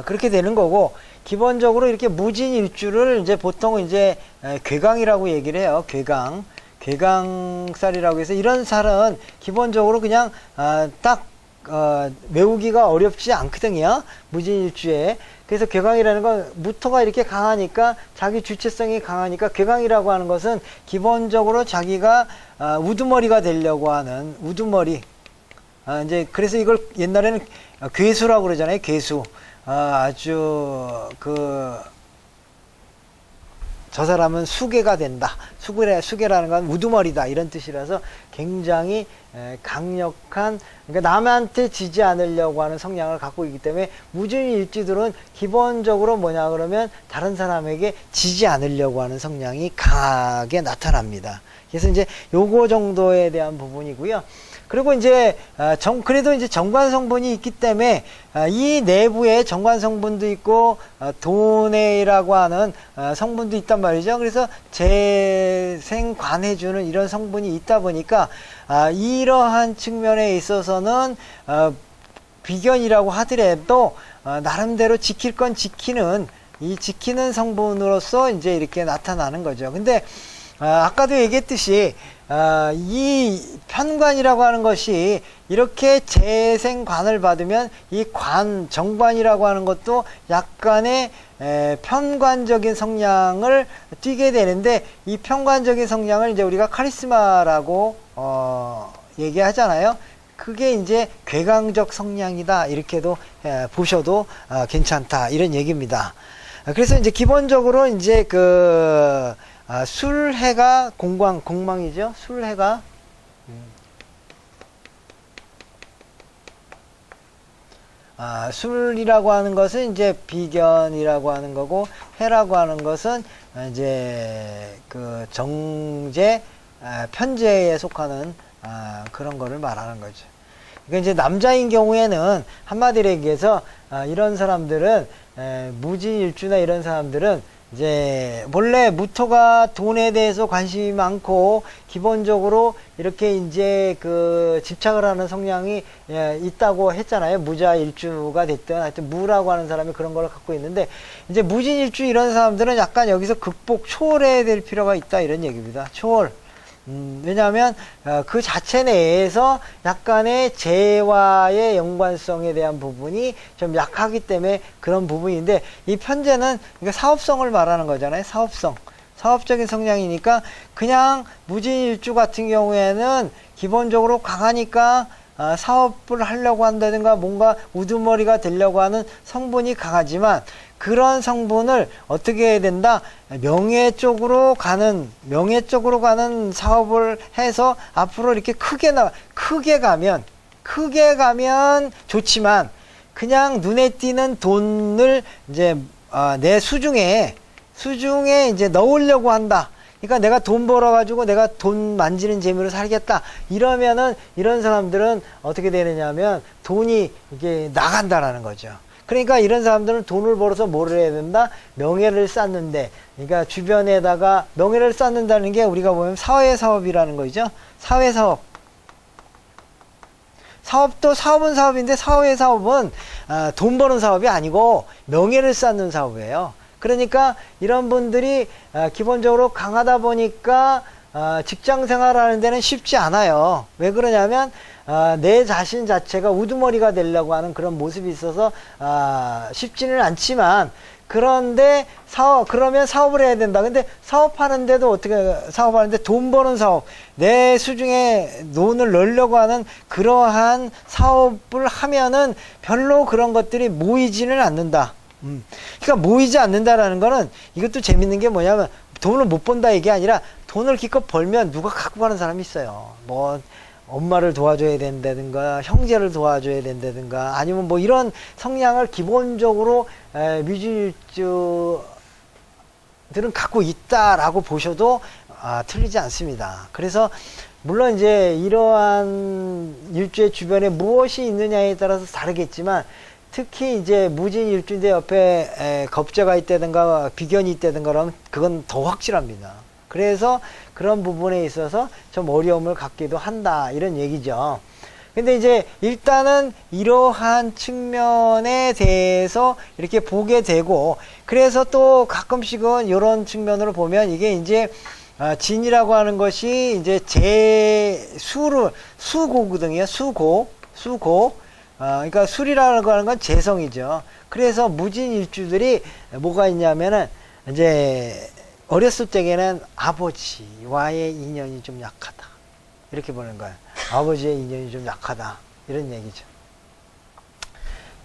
그렇게 되는 거고, 기본적으로 이렇게 무진일주를 이제 보통 이제 괴강이라고 얘기를 해요. 괴강살이라고 해서 이런 살은 기본적으로 그냥 딱 외우기가 어렵지 않거든요. 무진일주에. 그래서 괴강이라는 건 무토가 이렇게 강하니까, 자기 주체성이 강하니까, 괴강이라고 하는 것은 기본적으로 자기가 우두머리가 되려고 하는 우두머리. 이제 그래서 이걸 옛날에는 괴수라고 그러잖아요. 괴수. 아주 저 사람은 수괴가 된다. 수괴라는 건 우두머리다. 이런 뜻이라서 굉장히 강력한, 그러니까 남한테 지지 않으려고 하는 성향을 갖고 있기 때문에 무진일주들은 기본적으로 뭐냐 그러면 다른 사람에게 지지 않으려고 하는 성향이 강하게 나타납니다. 그래서 이제 요거 정도에 대한 부분이고요. 그리고 이제 그래도 이제 정관 성분이 있기 때문에 이 내부에 정관 성분도 있고 도내라고 하는 성분도 있단 말이죠. 그래서 재생관해주는 이런 성분이 있다 보니까 이러한 측면에 있어서는 비견이라고 하더라도 나름대로 지킬 건 지키는 성분으로서 이제 이렇게 나타나는 거죠. 근데 아까도 얘기했듯이 이 편관이라고 하는 것이 이렇게 재생관을 받으면 이 정관이라고 하는 것도 약간의 편관적인 성향을 띠게 되는데, 이 편관적인 성향을 이제 우리가 카리스마라고 얘기하잖아요. 그게 이제 괴강적 성향이다, 이렇게도 보셔도 괜찮다, 이런 얘기입니다. 그래서 이제 기본적으로 이제 술해가 공망이죠. 술해가 술이라고 하는 것은 이제 비견이라고 하는 거고, 해라고 하는 것은 이제 정제, 편제에 속하는 그런 거를 말하는 거죠. 그러니까 이제 남자인 경우에는 한마디로 얘기해서 이런 사람들은 무진일주나 이런 사람들은 이제 본래 무토가 돈에 대해서 관심이 많고, 기본적으로 이렇게 이제 집착을 하는 성향이 있다고 했잖아요. 무자일주가 됐든 하여튼 무라고 하는 사람이 그런 걸 갖고 있는데, 이제 무진일주 이런 사람들은 약간 여기서 초월해야 될 필요가 있다, 이런 얘기입니다. 초월. 왜냐하면 그 자체 내에서 약간의 재와의 연관성에 대한 부분이 좀 약하기 때문에 그런 부분인데, 이 편제는 그러니까 사업성을 말하는 거잖아요. 사업적인 성향이니까, 그냥 무진일주 같은 경우에는 기본적으로 강하니까 사업을 하려고 한다든가 뭔가 우두머리가 되려고 하는 성분이 강하지만, 그런 성분을 어떻게 해야 된다? 명예 쪽으로 가는 사업을 해서 앞으로 이렇게 크게 가면 좋지만, 그냥 눈에 띄는 돈을 이제 내 수중에 이제 넣으려고 한다. 그러니까 내가 돈 벌어가지고 내가 돈 만지는 재미로 살겠다, 이러면은 이런 사람들은 어떻게 되느냐면 돈이 이게 나간다라는 거죠. 그러니까 이런 사람들은 돈을 벌어서 뭐를 해야 된다? 명예를 쌓는데, 그러니까 주변에다가 명예를 쌓는다는 게 우리가 보면 사회사업이라는 거죠. 사회사업. 사업은 사업인데, 사회사업은 돈 버는 사업이 아니고 명예를 쌓는 사업이에요. 그러니까 이런 분들이 기본적으로 강하다 보니까 직장 생활하는 데는 쉽지 않아요. 왜 그러냐면 내 자신 자체가 우두머리가 되려고 하는 그런 모습이 있어서 쉽지는 않지만, 그런데 그러면 사업을 해야 된다. 근데 사업하는데도 사업하는데 돈 버는 사업, 내 수중에 돈을 넣으려고 하는 그러한 사업을 하면은 별로 그런 것들이 모이지는 않는다. 그러니까 모이지 않는다라는 거는, 이것도 재밌는 게 뭐냐면, 돈을 못 번다 이게 아니라, 돈을 기껏 벌면 누가 갖고 가는 사람이 있어요. 뭐 엄마를 도와줘야 된다든가, 형제를 도와줘야 된다든가, 아니면 뭐 이런 성향을 기본적으로 무진일주들은 갖고 있다라고 보셔도 틀리지 않습니다. 그래서 물론 이제 이러한 일주의 주변에 무엇이 있느냐에 따라서 다르겠지만, 특히 이제 무진일주인데 옆에 겁재가 있다든가 비견이 있다든가 그러면 그건 더 확실합니다. 그래서 그런 부분에 있어서 좀 어려움을 갖기도 한다, 이런 얘기죠. 근데 이제 일단은 이러한 측면에 대해서 이렇게 보게 되고, 그래서 또 가끔씩은 이런 측면으로 보면 이게 이제 진이라고 하는 것이 이제 수고거든요. 수고. 그러니까 술이라고 하는 건 재성이죠. 그래서 무진일주들이 뭐가 있냐면은 이제 어렸을 때에는 아버지와의 인연이 좀 약하다. 이렇게 보는 거예요. 아버지의 인연이 좀 약하다. 이런 얘기죠.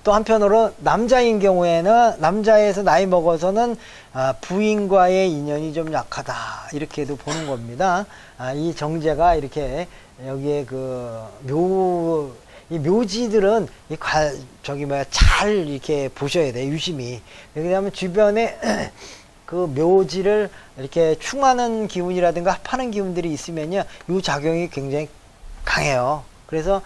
또 한편으로 남자인 경우에는 남자에서 나이 먹어서는 부인과의 인연이 좀 약하다. 이렇게도 보는 겁니다. 이 정제가 이렇게 여기에 이 묘지들은 잘 이렇게 보셔야 돼요. 유심히. 왜냐하면 주변에 그 묘지를 이렇게 충하는 기운이라든가 합하는 기운들이 있으면요, 이 작용이 굉장히 강해요. 그래서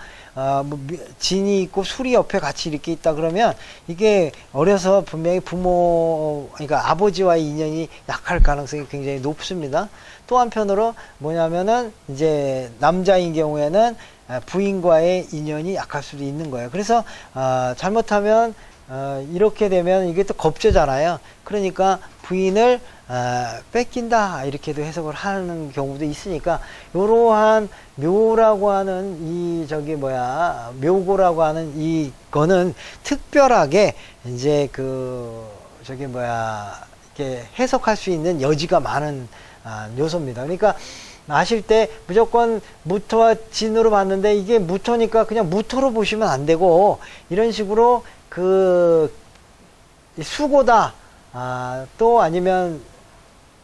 진이 있고 술이 옆에 같이 이렇게 있다 그러면 이게 어려서 분명히 그러니까 아버지와의 인연이 약할 가능성이 굉장히 높습니다. 또 한편으로 뭐냐면은 이제 남자인 경우에는 부인과의 인연이 약할 수도 있는 거예요. 그래서 잘못하면 이렇게 되면 이게 또 겁제잖아요. 그러니까 부인을 뺏긴다 이렇게도 해석을 하는 경우도 있으니까, 이러한 묘라고 하는 묘고라고 하는 이거는 특별하게 이제 이렇게 해석할 수 있는 여지가 많은 요소입니다. 그러니까 아실 때 무조건 무토와 진으로 봤는데 이게 무토니까 그냥 무토로 보시면 안 되고, 이런 식으로 수고다, 또 아니면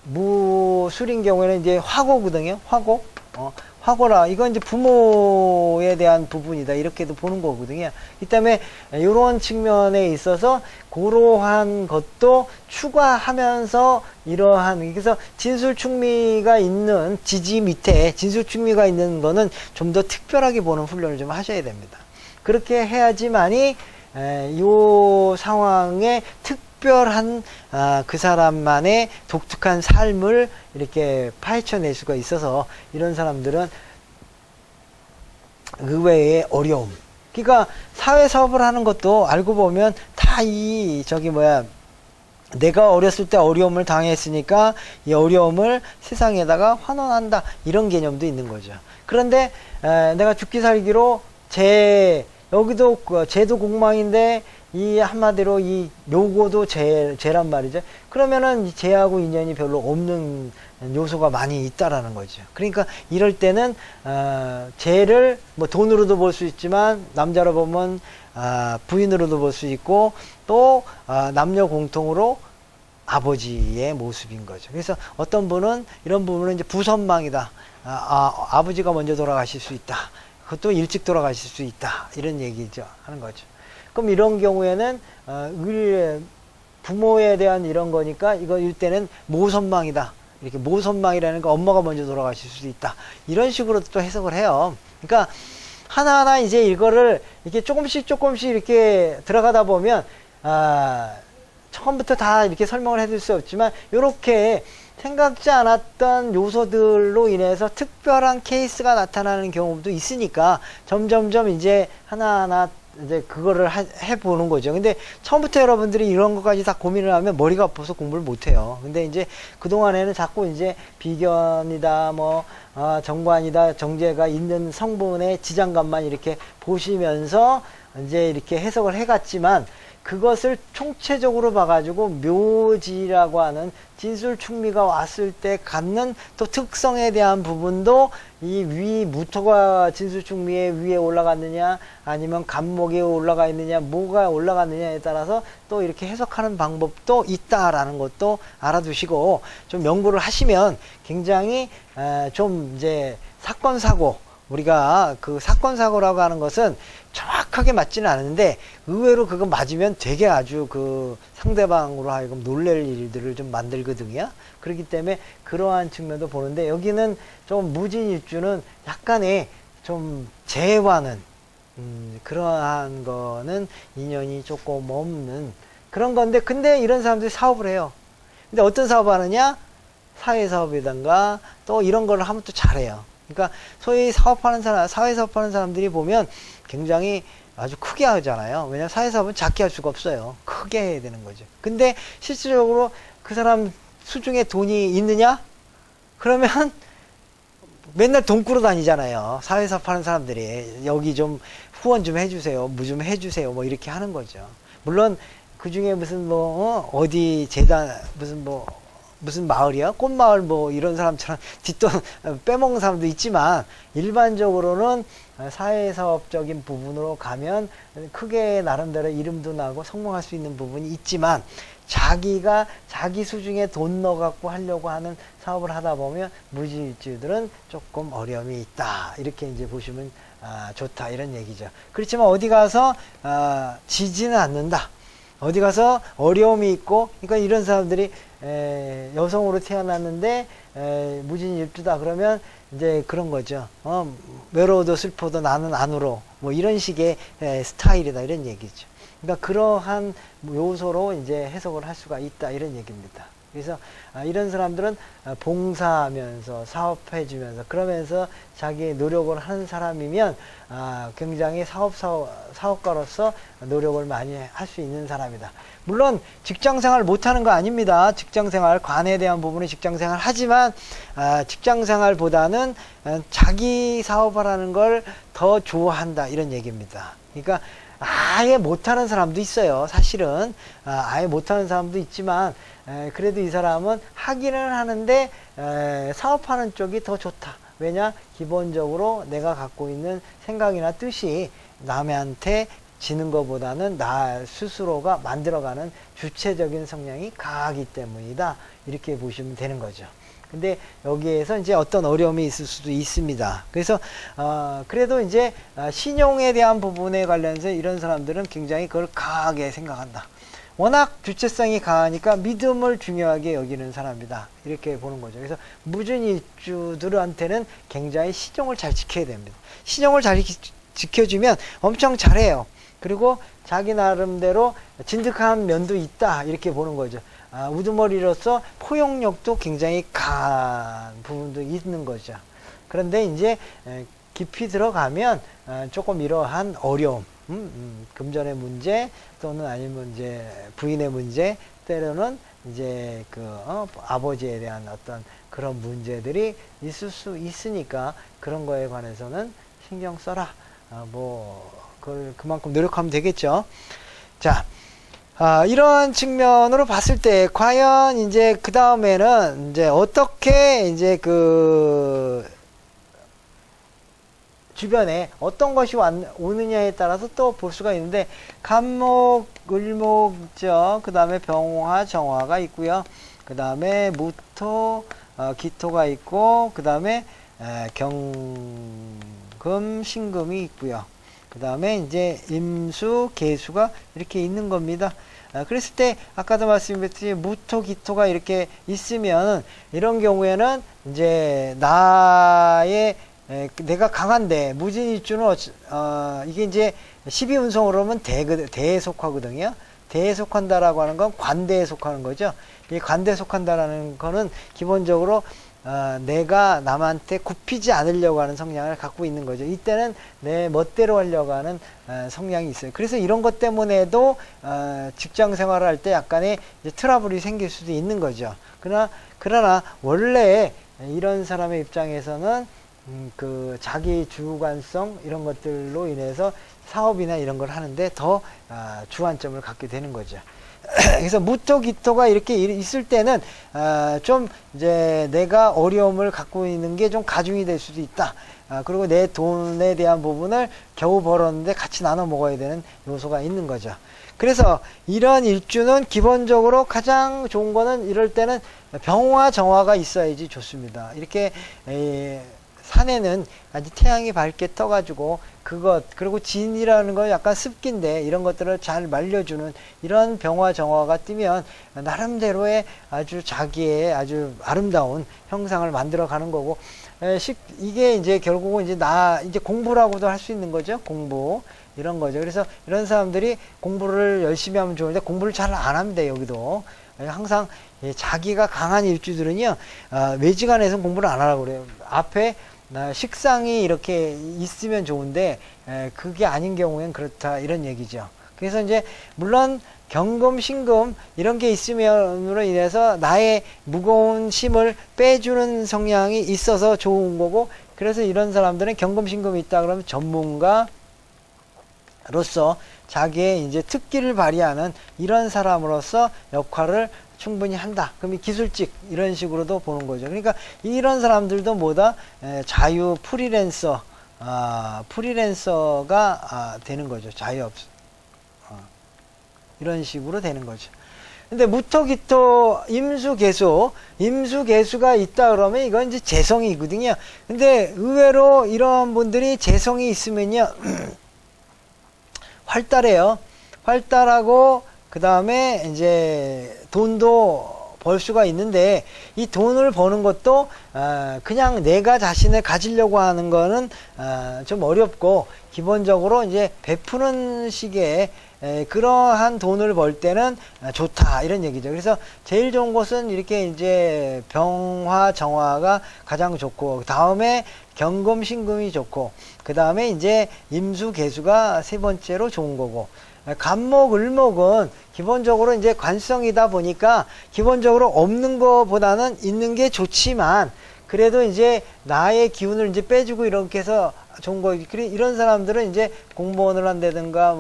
무술인 경우에는 이제 화고거든요. 화고라. 이건 이제 부모에 대한 부분이다. 이렇게도 보는 거거든요. 이 때문에 이런 측면에 있어서 그러한 것도 추가하면서 그래서 진술충미가 있는 지지 밑에 진술충미가 있는 거는 좀 더 특별하게 보는 훈련을 좀 하셔야 됩니다. 그렇게 해야지만이 이 상황에 특별한 그 사람만의 독특한 삶을 이렇게 파헤쳐낼 수가 있어서, 이런 사람들은 의외의 어려움, 그러니까 사회사업을 하는 것도 알고 보면 다 내가 어렸을 때 어려움을 당했으니까 이 어려움을 세상에다가 환원한다, 이런 개념도 있는 거죠. 그런데 내가 죽기 살기로 여기도 재도 공망인데 이 한마디로 이 묘고도 재란 말이죠. 그러면은 재하고 인연이 별로 없는 요소가 많이 있다라는 거죠. 그러니까 이럴 때는 재를 뭐 돈으로도 볼 수 있지만, 남자로 보면 부인으로도 볼 수 있고, 또 남녀 공통으로 아버지의 모습인 거죠. 그래서 어떤 분은 이런 부분은 이제 부선망이다. 아버지가 먼저 돌아가실 수 있다. 그것도 일찍 돌아가실 수 있다. 이런 얘기죠. 하는 거죠. 그럼 이런 경우에는 부모에 대한 이런 거니까 이럴 때는 모선망이다. 이렇게 모선망이라는 거, 엄마가 먼저 돌아가실 수도 있다. 이런 식으로 또 해석을 해요. 그러니까 하나하나 이제 이거를 이렇게 조금씩 이렇게 들어가다 보면 처음부터 다 이렇게 설명을 해줄 수 없지만, 이렇게 생각지 않았던 요소들로 인해서 특별한 케이스가 나타나는 경우도 있으니까 점점점 이제 하나하나 이제 그거를 해보는 거죠. 근데 처음부터 여러분들이 이런 것까지 다 고민을 하면 머리가 아파서 공부를 못해요. 근데 이제 그동안에는 자꾸 이제 비견이다, 정관이다, 정제가 있는 성분의 지장간만 이렇게 보시면서 이제 이렇게 해석을 해갔지만, 그것을 총체적으로 봐가지고 묘지라고 하는 진술충미가 왔을 때 갖는 또 특성에 대한 부분도, 이 무토가 진술충미에 위에 올라갔느냐, 아니면 간목에 올라가 있느냐, 뭐가 올라갔느냐에 따라서 또 이렇게 해석하는 방법도 있다라는 것도 알아두시고, 좀 연구를 하시면 굉장히 좀 이제 사건사고, 우리가 그 사건사고라고 하는 것은 정확하게 맞지는 않은데, 의외로 그거 맞으면 되게 아주 상대방으로 하여금 놀랄 일들을 좀 만들거든요. 그렇기 때문에 그러한 측면도 보는데, 여기는 좀 무진일주는 약간의 좀 재와는 그러한 거는 인연이 조금 없는 그런 건데, 근데 이런 사람들이 사업을 해요. 근데 어떤 사업을 하느냐? 사회사업이든가 또 이런 걸 하면 또 잘해요. 그러니까 소위 사업하는 사람, 사회 사업하는 사람들이 보면 굉장히 아주 크게 하잖아요. 왜냐하면 사회 사업은 작게 할 수가 없어요. 크게 해야 되는 거죠. 근데 실질적으로 그 사람 수중에 돈이 있느냐? 그러면 맨날 돈 꾸러 다니잖아요. 사회 사업하는 사람들이 여기 좀 후원 좀 해주세요, 뭐 좀 해주세요, 뭐 이렇게 하는 거죠. 물론 그 중에 무슨 뭐 어디 재단 무슨 마을이야? 꽃마을 뭐 이런 사람처럼 뒷돈 빼먹는 사람도 있지만 일반적으로는 사회사업적인 부분으로 가면 크게 나름대로 이름도 나고 성공할 수 있는 부분이 있지만 자기가 자기 수중에 돈 넣어갖고 하려고 하는 사업을 하다 보면 무지일주들은 조금 어려움이 있다. 이렇게 이제 보시면 좋다. 이런 얘기죠. 그렇지만 어디 가서 지지는 않는다. 어디 가서 어려움이 있고, 그러니까 이런 사람들이 여성으로 태어났는데 무진일주다 그러면 이제 그런 거죠. 외로워도 슬퍼도 나는 안 울어. 뭐 이런 식의 스타일이다 이런 얘기죠. 그러니까 그러한 요소로 이제 해석을 할 수가 있다 이런 얘기입니다. 그래서 이런 사람들은 봉사하면서 사업해주면서 그러면서 자기의 노력을 하는 사람이면 굉장히 사업가로서 노력을 많이 할 수 있는 사람이다. 물론 직장생활 못하는 거 아닙니다. 직장생활 관에 대한 부분은 직장생활 하지만 직장생활보다는 자기 사업을 하는 걸 더 좋아한다 이런 얘기입니다. 그러니까 아예 못하는 사람도 있어요. 사실은 아예 못하는 사람도 있지만 그래도 이 사람은 하기는 하는데 사업하는 쪽이 더 좋다. 왜냐? 기본적으로 내가 갖고 있는 생각이나 뜻이 남한테 지는 것보다는 나 스스로가 만들어가는 주체적인 성향이 강하기 때문이다. 이렇게 보시면 되는 거죠. 근데 여기에서 이제 어떤 어려움이 있을 수도 있습니다. 그래서 그래도 이제 신용에 대한 부분에 관련해서 이런 사람들은 굉장히 그걸 강하게 생각한다. 워낙 주체성이 강하니까 믿음을 중요하게 여기는 사람이다. 이렇게 보는 거죠. 그래서 무진일주들한테는 굉장히 신용을 잘 지켜야 됩니다. 신용을 잘 지켜주면 엄청 잘해요. 그리고 자기 나름대로 진득한 면도 있다. 이렇게 보는 거죠. 우두머리로서 포용력도 굉장히 강한 부분도 있는 거죠. 그런데 이제 깊이 들어가면 조금 이러한 어려움, 금전의 문제 또는 아니면 이제 부인의 문제, 때로는 이제 아버지에 대한 어떤 그런 문제들이 있을 수 있으니까 그런 거에 관해서는 신경 써라. 그걸 그만큼 노력하면 되겠죠. 자. 이런 측면으로 봤을 때, 과연 이제 그 다음에는 이제 어떻게 이제 주변에 어떤 것이 오느냐에 따라서 또 볼 수가 있는데, 간목, 을목죠. 그 다음에 병화, 정화가 있고요. 그 다음에 무토, 기토가 있고, 그 다음에 경금, 신금이 있고요. 그 다음에 이제 임수, 계수가 이렇게 있는 겁니다. 그랬을 때 아까도 말씀드렸듯이 무토, 기토가 이렇게 있으면 이런 경우에는 이제 내가 강한데 무진일주는 이게 이제 12운성으로 하면 대에 속하거든요. 대에 속한다라고 하는 건 관대에 속하는 거죠. 이 관대에 속한다라는 거는 기본적으로 내가 남한테 굽히지 않으려고 하는 성향을 갖고 있는 거죠. 이때는 내 멋대로 하려고 하는 성향이 있어요. 그래서 이런 것 때문에도 직장 생활을 할 때 약간의 이제 트러블이 생길 수도 있는 거죠. 그러나 원래 이런 사람의 입장에서는 자기 주관성 이런 것들로 인해서 사업이나 이런 걸 하는데 더 주안점을 갖게 되는 거죠. 그래서 무토, 기토가 이렇게 있을 때는 좀 이제 내가 어려움을 갖고 있는 게 좀 가중이 될 수도 있다. 그리고 내 돈에 대한 부분을 겨우 벌었는데 같이 나눠 먹어야 되는 요소가 있는 거죠. 그래서 이런 일주는 기본적으로 가장 좋은 거는 이럴 때는 병화, 정화가 있어야지 좋습니다. 이렇게 산에는 아주 태양이 밝게 떠가지고 그리고 진이라는 건 약간 습기인데 이런 것들을 잘 말려주는 이런 병화, 정화가 뜨면 나름대로의 아주 자기의 아주 아름다운 형상을 만들어 가는 거고, 이게 이제 결국은 이제 공부라고도 할 수 있는 거죠. 공부. 이런 거죠. 그래서 이런 사람들이 공부를 열심히 하면 좋은데 공부를 잘 안 합니다. 여기도. 항상 자기가 강한 일주들은요, 외지간에서는 공부를 안 하라고 그래요. 앞에 식상이 이렇게 있으면 좋은데 그게 아닌 경우엔 그렇다 이런 얘기죠. 그래서 이제 물론 경금, 신금 이런 게 있음으로 인해서 나의 무거운 심을 빼주는 성향이 있어서 좋은 거고, 그래서 이런 사람들은 경금, 신금이 있다 그러면 전문가로서 자기의 이제 특기를 발휘하는 이런 사람으로서 역할을 충분히 한다. 그럼 기술직 이런 식으로도 보는 거죠. 그러니까 이런 사람들도 뭐다? 자유 프리랜서가 되는 거죠. 자유업소. 이런 식으로 되는 거죠. 근데 무토기토 임수개수가 있다 그러면 이건 이제 재성이거든요. 근데 의외로 이런 분들이 재성이 있으면요 활달해요. 활달하고 그 다음에 이제 돈도 벌 수가 있는데, 이 돈을 버는 것도 그냥 내가 자신을 가지려고 하는 거는 좀 어렵고, 기본적으로 이제 베푸는 식의 그러한 돈을 벌 때는 좋다 이런 얘기죠. 그래서 제일 좋은 것은 이렇게 이제 병화 정화가 가장 좋고, 그 다음에 경금 신금이 좋고, 그 다음에 이제 임수 개수가 세 번째로 좋은 거고, 간목 을목은 기본적으로 이제 관성이다 보니까 기본적으로 없는 것보다는 있는 게 좋지만, 그래도 이제 나의 기운을 이제 빼주고 이렇게 해서 좋은 거. 이런 사람들은 이제 공무원을 한다든가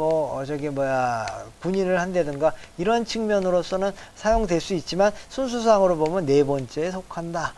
군인을 한다든가 이런 측면으로서는 사용될 수 있지만, 순수상으로 보면 네 번째에 속한다